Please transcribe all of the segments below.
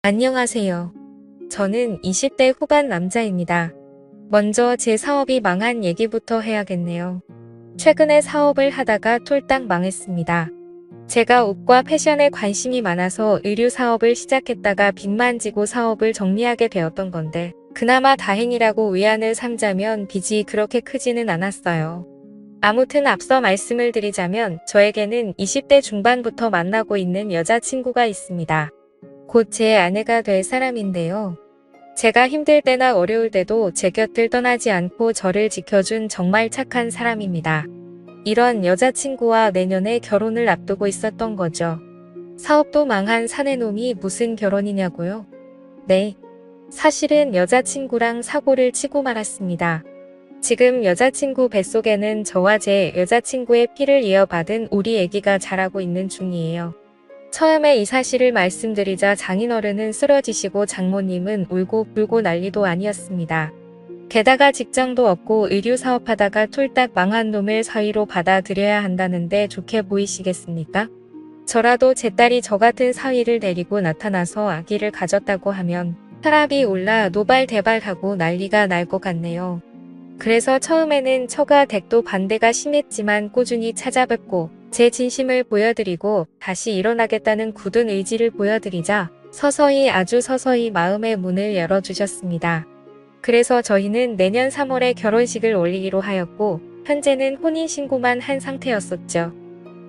안녕하세요. 저는 20대 후반 남자입니다. 먼저 제 사업이 망한 얘기부터 해야겠네요. 최근에 사업을 하다가 톨딱 망했습니다. 제가 옷과 패션에 관심이 많아서 의류 사업을 시작했다가 빚만 지고 사업을 정리하게 되었던 건데 그나마 다행이라고 위안을 삼자면 빚이 그렇게 크지는 않았어요. 아무튼 앞서 말씀을 드리자면 저에게는 20대 중반부터 만나고 있는 여자친구가 있습니다. 곧 제 아내가 될 사람인데요. 제가 힘들 때나 어려울 때도 제 곁을 떠나지 않고 저를 지켜준 정말 착한 사람입니다. 이런 여자친구와 내년에 결혼을 앞두고 있었던 거죠. 사업도 망한 사내놈이 무슨 결혼이냐고요? 네. 사실은 여자친구랑 사고를 치고 말았습니다. 지금 여자친구 뱃속에는 저와 제 여자친구의 피를 이어받은 우리 아기가 자라고 있는 중이에요. 처음에 이 사실을 말씀드리자 장인어른은 쓰러지시고 장모님은 울고 불고 난리도 아니었습니다. 게다가 직장도 없고 의류 사업하다가 톨딱 망한 놈을 사위로 받아들여야 한다는데 좋게 보이시겠습니까? 저라도 제 딸이 저 같은 사위를 데리고 나타나서 아기를 가졌다고 하면 혈압이 올라 노발대발하고 난리가 날 것 같네요. 그래서 처음에는 처가 댁도 반대가 심했지만 꾸준히 찾아뵙고 제 진심을 보여드리고 다시 일어나겠다는 굳은 의지를 보여드리자 서서히 아주 서서히 마음의 문을 열어주셨습니다. 그래서 저희는 내년 3월에 결혼식을 올리기로 하였고 현재는 혼인신고만 한 상태였었죠.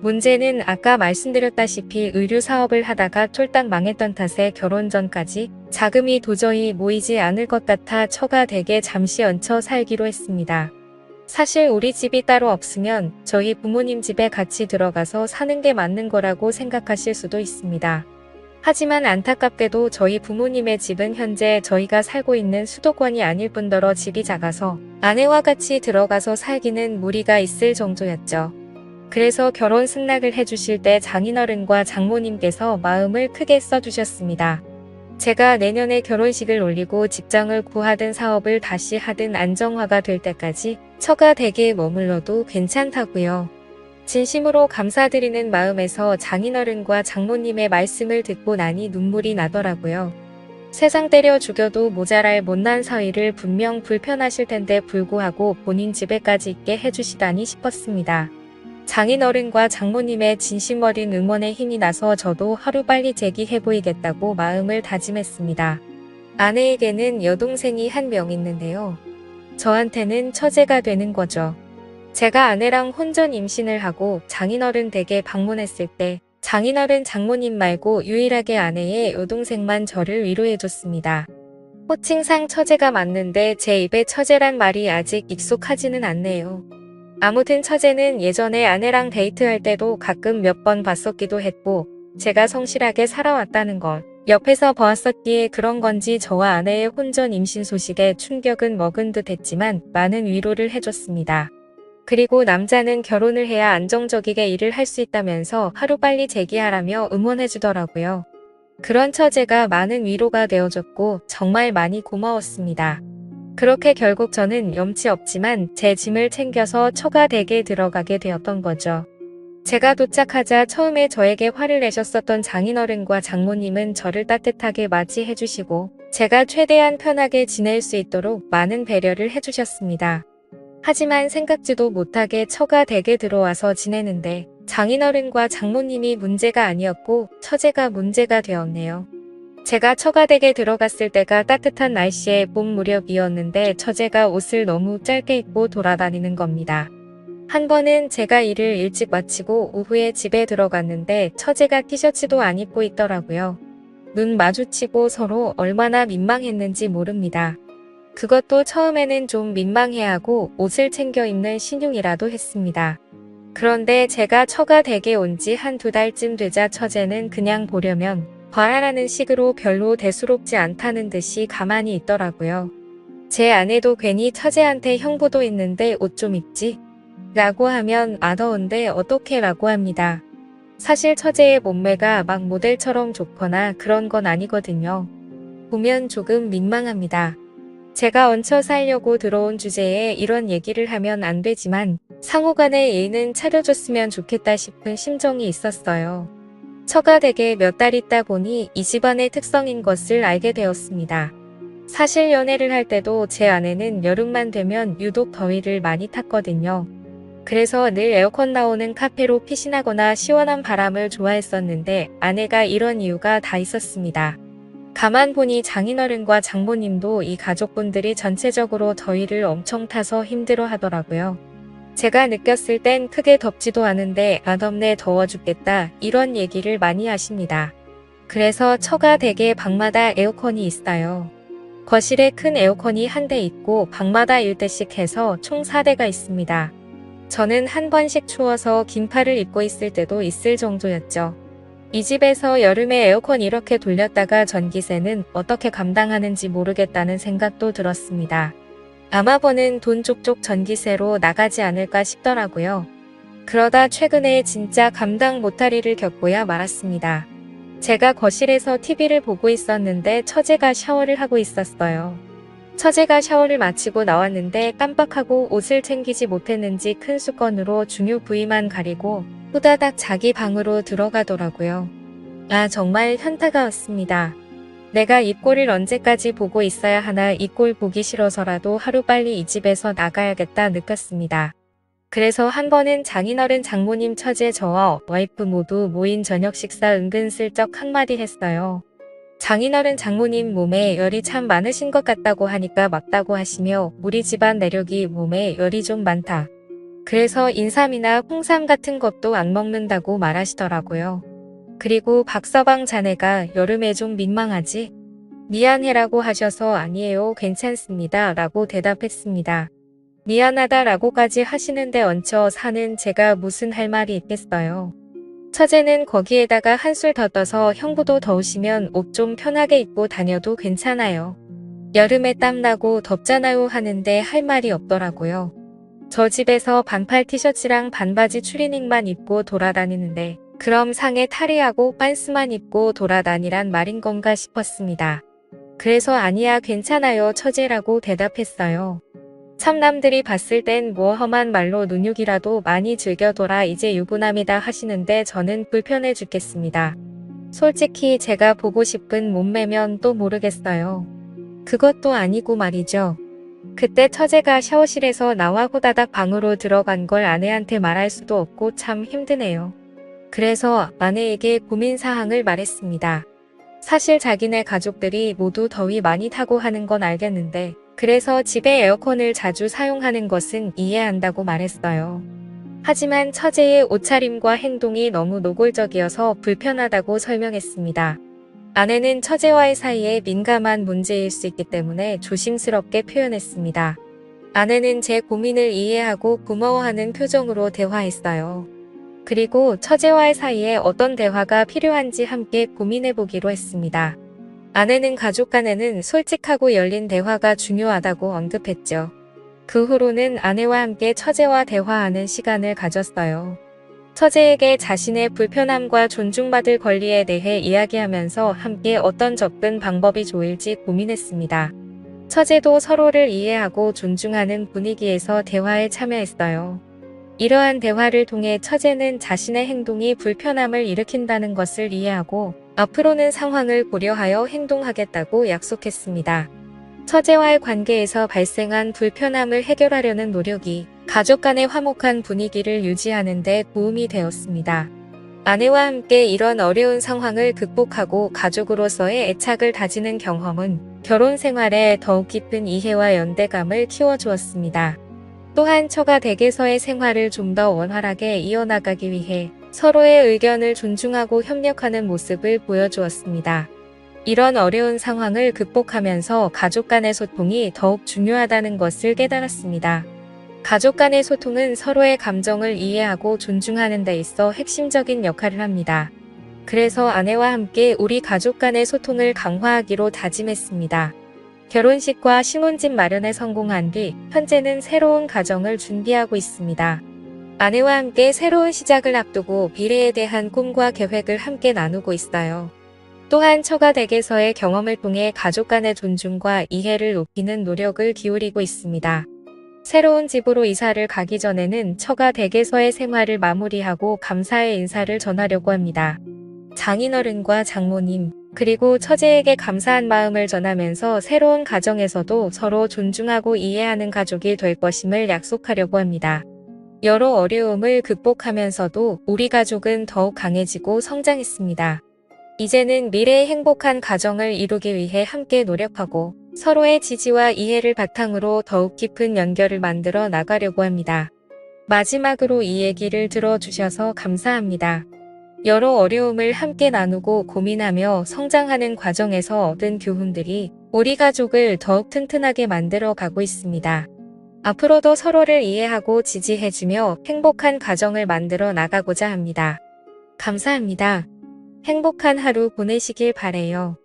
문제는 아까 말씀드렸다시피 의류 사업을 하다가 톨딱 망했던 탓에 결혼 전까지 자금이 도저히 모이지 않을 것 같아 처가 댁에 잠시 얹혀 살기로 했습니다. 사실 우리 집이 따로 없으면 저희 부모님 집에 같이 들어가서 사는 게 맞는 거라고 생각하실 수도 있습니다. 하지만 안타깝게도 저희 부모님의 집은 현재 저희가 살고 있는 수도권이 아닐 뿐더러 집이 작아서 아내와 같이 들어가서 살기는 무리가 있을 정도였죠. 그래서 결혼 승낙을 해주실 때 장인어른과 장모님께서 마음을 크게 써주셨습니다. 제가 내년에 결혼식을 올리고 직장을 구하든 사업을 다시 하든 안정화가 될 때까지 처가 댁에 머물러도 괜찮다고요. 진심으로 감사드리는 마음에서 장인어른과 장모님의 말씀을 듣고 나니 눈물이 나더라고요. 세상 때려 죽여도 모자랄 못난 사위를 분명 불편하실 텐데 불구하고 본인 집에까지 있게 해주시다니 싶었습니다. 장인어른과 장모님의 진심 어린 응원에 힘이 나서 저도 하루빨리 재기해 보이겠다고 마음을 다짐했습니다. 아내에게는 여동생이 한 명 있는데요. 저한테는 처제가 되는 거죠. 제가 아내랑 혼전 임신을 하고 장인어른 댁에 방문했을 때 장인어른 장모님 말고 유일하게 아내의 여동생만 저를 위로해줬습니다. 호칭상 처제가 맞는데 제 입에 처제란 말이 아직 익숙하지는 않네요. 아무튼 처제는 예전에 아내랑 데이트할 때도 가끔 몇 번 봤었기도 했고 제가 성실하게 살아왔다는 걸 옆에서 보았었기에 그런 건지 저와 아내의 혼전 임신 소식에 충격은 먹은 듯 했지만 많은 위로를 해줬습니다. 그리고 남자는 결혼을 해야 안정적이게 일을 할 수 있다면서 하루빨리 재기하라며 응원해주더라고요. 그런 처제가 많은 위로가 되어줬고 정말 많이 고마웠습니다. 그렇게 결국 저는 염치 없지만 제 짐을 챙겨서 처가 댁에 들어가게 되었던 거죠. 제가 도착하자 처음에 저에게 화를 내셨었던 장인어른과 장모님은 저를 따뜻하게 맞이해 주시고 제가 최대한 편하게 지낼 수 있도록 많은 배려를 해주셨습니다. 하지만 생각지도 못하게 처가 댁에 들어와서 지내는데 장인어른과 장모님이 문제가 아니었고 처제가 문제가 되었네요. 제가 처가댁에 들어갔을 때가 따뜻한 날씨의 봄 무렵이었는데 처제가 옷을 너무 짧게 입고 돌아다니는 겁니다. 한 번은 제가 일을 일찍 마치고 오후에 집에 들어갔는데 처제가 티셔츠도 안 입고 있더라고요. 눈 마주치고 서로 얼마나 민망했는지 모릅니다. 그것도 처음에는 좀 민망해하고 옷을 챙겨 입는 신용이라도 했습니다. 그런데 제가 처가댁에 온 지 한두 달쯤 되자 처제는 그냥 보려면 봐라라는 식으로 별로 대수롭지 않다는 듯이 가만히 있더라고요. 제 아내도 괜히 처제한테 형부도 있는데 옷 좀 입지? 라고 하면 아 더운데 어떻게 라고 합니다. 사실 처제의 몸매가 막 모델처럼 좋거나 그런 건 아니거든요. 보면 조금 민망합니다. 제가 얹혀 살려고 들어온 주제에 이런 얘기를 하면 안 되지만 상호간의 예의는 차려줬으면 좋겠다 싶은 심정이 있었어요. 처가 댁에 몇 달 있다 보니 이 집안의 특성인 것을 알게 되었습니다. 사실 연애를 할 때도 제 아내는 여름만 되면 유독 더위를 많이 탔거든요. 그래서 늘 에어컨 나오는 카페로 피신하거나 시원한 바람을 좋아했었는데 아내가 이런 이유가 다 있었습니다. 가만 보니 장인어른과 장모님도 이 가족분들이 전체적으로 더위를 엄청 타서 힘들어 하더라고요. 제가 느꼈을 땐 크게 덥지도 않은데 아 덥네 더워 죽겠다 이런 얘기를 많이 하십니다. 그래서 처가 댁에 방마다 에어컨이 있어요. 거실에 큰 에어컨이 한 대 있고 방마다 1대씩 해서 총 4대가 있습니다. 저는 한 번씩 추워서 긴팔을 입고 있을 때도 있을 정도였죠. 이 집에서 여름에 에어컨 이렇게 돌렸다가 전기세는 어떻게 감당하는지 모르겠다는 생각도 들었습니다. 아마 버는 돈 쪽쪽 전기세로 나가지 않을까 싶더라고요. 그러다 최근에 진짜 감당 못할 일을 겪고야 말았습니다. 제가 거실에서 TV를 보고 있었는데 처제가 샤워를 하고 있었어요. 처제가 샤워를 마치고 나왔는데 깜빡하고 옷을 챙기지 못했는지 큰 수건으로 중요 부위만 가리고 후다닥 자기 방으로 들어가더라고요. 아 정말 현타가 왔습니다. 내가 이 꼴을 언제까지 보고 있어야 하나 이 꼴 보기 싫어서라도 하루빨리 이 집에서 나가야겠다 느꼈습니다. 그래서 한 번은 장인어른 장모님 처제 저와 와이프 모두 모인 저녁 식사 은근슬쩍 한마디 했어요. 장인어른 장모님 몸에 열이 참 많으신 것 같다고 하니까 맞다고 하시며 우리 집안 내력이 몸에 열이 좀 많다. 그래서 인삼이나 홍삼 같은 것도 안 먹는다고 말하시더라고요. 그리고 박서방 자네가 여름에 좀 민망하지? 미안해라고 하셔서 아니에요 괜찮습니다 라고 대답했습니다. 미안하다 라고까지 하시는데 얹혀 사는 제가 무슨 할 말이 있겠어요. 처제는 거기에다가 한술 더 떠서 형부도 더우시면 옷 좀 편하게 입고 다녀도 괜찮아요. 여름에 땀나고 덥잖아요 하는데 할 말이 없더라고요. 저 집에서 반팔 티셔츠랑 반바지 추리닝만 입고 돌아다니는데 그럼 상에 탈의하고 빤스만 입고 돌아다니란 말인 건가 싶었습니다. 그래서 아니야 괜찮아요 처제라고 대답했어요. 참 남들이 봤을 땐 뭐 험한 말로 눈육이라도 많이 즐겨둬라 이제 유부남이다 하시는데 저는 불편해 죽겠습니다. 솔직히 제가 보고 싶은 몸매면 또 모르겠어요. 그것도 아니고 말이죠. 그때 처제가 샤워실에서 나와 호다닥 방으로 들어간 걸 아내한테 말할 수도 없고 참 힘드네요. 그래서 아내에게 고민사항을 말했습니다. 사실 자기네 가족들이 모두 더위 많이 타고 하는 건 알겠는데 그래서 집에 에어컨을 자주 사용하는 것은 이해한다고 말했어요. 하지만 처제의 옷차림과 행동이 너무 노골적이어서 불편하다고 설명했습니다. 아내는 처제와의 사이에 민감한 문제일 수 있기 때문에 조심스럽게 표현했습니다. 아내는 제 고민을 이해하고 고마워하는 표정으로 대화했어요. 그리고 처제와의 사이에 어떤 대화가 필요한지 함께 고민해보기로 했습니다. 아내는 가족 간에는 솔직하고 열린 대화가 중요하다고 언급했죠. 그 후로는 아내와 함께 처제와 대화하는 시간을 가졌어요. 처제에게 자신의 불편함과 존중받을 권리에 대해 이야기하면서 함께 어떤 접근 방법이 좋을지 고민했습니다. 처제도 서로를 이해하고 존중하는 분위기에서 대화에 참여했어요. 이러한 대화를 통해 처제는 자신의 행동이 불편함을 일으킨다는 것을 이해하고 앞으로는 상황을 고려하여 행동하겠다고 약속했습니다. 처제와의 관계에서 발생한 불편함을 해결하려는 노력이 가족 간의 화목한 분위기를 유지하는 데 도움이 되었습니다. 아내와 함께 이런 어려운 상황을 극복하고 가족으로서의 애착을 다지는 경험은 결혼 생활에 더욱 깊은 이해와 연대감을 키워주었습니다. 또한 처가 댁에서의 생활을 좀 더 원활하게 이어나가기 위해 서로의 의견을 존중하고 협력하는 모습을 보여주었습니다. 이런 어려운 상황을 극복하면서 가족 간의 소통이 더욱 중요하다는 것을 깨달았습니다. 가족 간의 소통은 서로의 감정을 이해하고 존중하는 데 있어 핵심적인 역할을 합니다. 그래서 아내와 함께 우리 가족 간의 소통을 강화하기로 다짐했습니다. 결혼식과 신혼집 마련에 성공한 뒤 현재는 새로운 가정을 준비하고 있습니다. 아내와 함께 새로운 시작을 앞두고 미래에 대한 꿈과 계획을 함께 나누고 있어요. 또한 처가 댁에서의 경험을 통해 가족 간의 존중과 이해를 높이는 노력을 기울이고 있습니다. 새로운 집으로 이사를 가기 전에는 처가 댁에서의 생활을 마무리하고 감사의 인사를 전하려고 합니다. 장인어른과 장모님, 그리고 처제에게 감사한 마음을 전하면서 새로운 가정에서도 서로 존중하고 이해하는 가족이 될 것임을 약속하려고 합니다. 여러 어려움을 극복하면서도 우리 가족은 더욱 강해지고 성장했습니다. 이제는 미래의 행복한 가정을 이루기 위해 함께 노력하고 서로의 지지와 이해를 바탕으로 더욱 깊은 연결을 만들어 나가려고 합니다. 마지막으로 이 얘기를 들어주셔서 감사합니다. 여러 어려움을 함께 나누고 고민하며 성장하는 과정에서 얻은 교훈들이 우리 가족을 더욱 튼튼하게 만들어 가고 있습니다. 앞으로도 서로를 이해하고 지지해주며 행복한 가정을 만들어 나가고자 합니다. 감사합니다. 행복한 하루 보내시길 바래요.